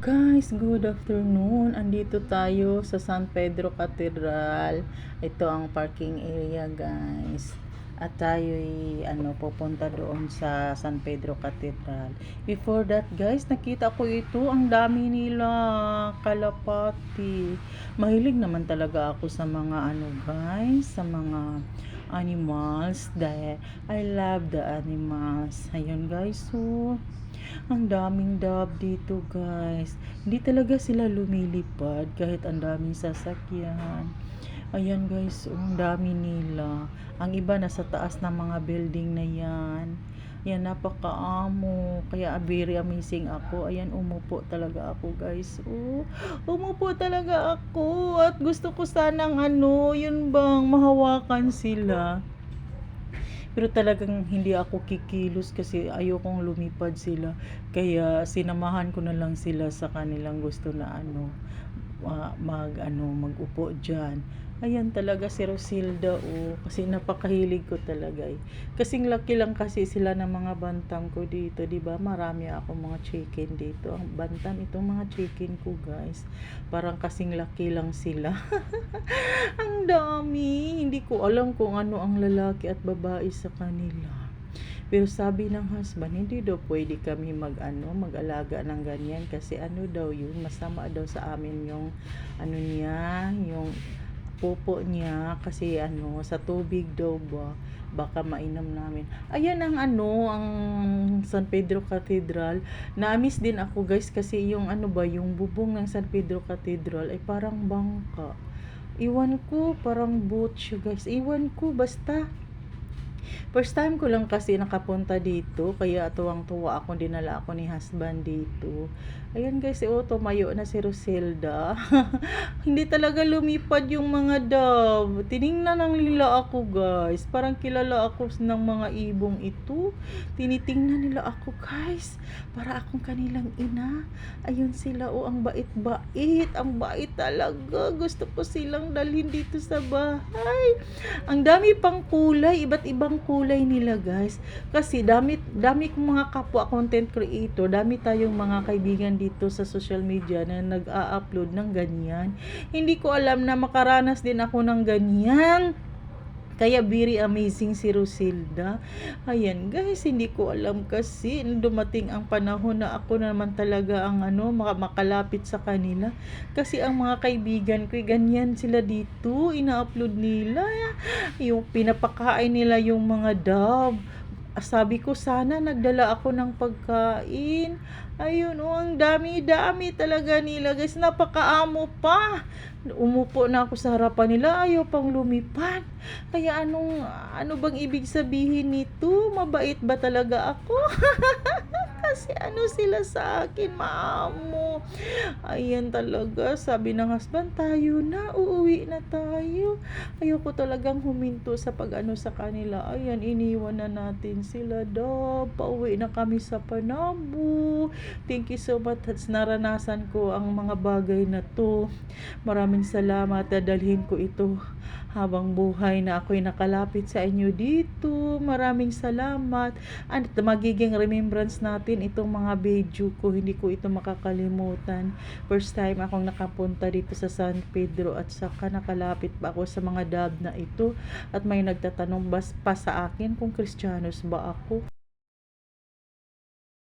Guys, good afternoon. Andito tayo sa San Pedro Cathedral. Ito ang parking area, guys. At tayo'y pupunta doon sa San Pedro Cathedral. Before that, guys, nakita ko ito. Ang dami nila kalapati. Mahilig naman talaga ako sa mga guys, sa mga animals. Dahil I love the animals. Ayun, guys. So, ang daming dab dito, guys. Hindi talaga sila lumilipad kahit ang daming sasakyan. Ayan, guys, ang dami nila. Ang iba nasa taas ng mga building na yan. Yan, napakaamo. Kaya very amazing ako. Ayan, umupo talaga ako, guys. Oh, umupo talaga ako. At gusto ko sanang yun bang mahawakan sila. Pero talagang hindi ako kikilos kasi ayokong lumipad sila. Kaya sinamahan ko na lang sila sa kanilang gusto na magupo diyan. Ayan talaga si Rosilda, kasi napakahilig ko talaga eh. Kasing laki lang kasi sila ng mga bantam ko dito, 'di ba? Marami ako mga chicken dito. Ang bantam itong mga chicken ko, guys. Parang kasing laki lang sila. Ang dami. Hindi ko alam kung ano ang lalaki at babae sa kanila. Pero sabi ng husband, hindi daw pwede kami mag-alaga ng ganyan kasi daw yun, masama daw sa amin yung niya, yung pupo niya kasi sa tubig daw baka mainom namin. Ayan ang ang San Pedro Cathedral. Na-miss din ako, guys, kasi yung yung bubong ng San Pedro Cathedral ay parang bangka. Iwan ko, parang boat siya, guys. Iwan ko, basta. First time ko lang kasi nakapunta dito, kaya tuwang-tuwa ako, dinala ako ni husband dito. Ayan, guys, tumayo na si Roselda. Hindi talaga lumipad yung mga dove. Tiningnan ng nila ako, guys. Parang kilala ako ng mga ibong ito. Tinitingnan nila ako, guys. Para akong kanilang ina. Ayun sila, ang bait-bait. Ang bait talaga. Gusto ko silang dalhin dito sa bahay. Ang dami pang kulay, iba't ibang kulay nila, guys. Kasi dami kong mga kapwa content creator, dami tayong mga kaibigan dito sa social media na nag-a-upload ng ganyan. Hindi ko alam na makaranas din ako ng ganyan. Kaya very amazing si Rosilda. Ayan, guys, hindi ko alam kasi dumating ang panahon na ako naman talaga ang makalapit sa kanila. Kasi ang mga kaibigan ko, ganyan sila dito, ina-upload nila. Yung pinapakain nila yung mga dove. Sabi ko sana nagdala ako ng pagkain. Ayun, ang dami-dami talaga nila, guys. Napakaamo pa. Umupo na ako sa harapan nila, ayaw pang lumipad. Kaya ano bang ibig sabihin nito? Mabait ba talaga ako? Kasi sila sa akin, maamo. Ayan talaga, sabi ng husband, tayo na, uuwi na tayo. Ayoko talagang huminto sa sa kanila. Ayan, iniwan na natin sila daw. Pauwi na kami sa Panabo. Thank you so much. Naranasan ko ang mga bagay na to. Maraming salamat. Dadalhin ko ito habang buhay na ako'y nakalapit sa inyo dito. Maraming salamat. At magiging remembrance natin itong mga video ko. Hindi ko ito makakalimutan. First time akong nakapunta dito sa San Pedro at saka nakalapit pa ako sa mga dab na ito. At may nagtatanong pa sa akin kung Kristiyanos ba ako.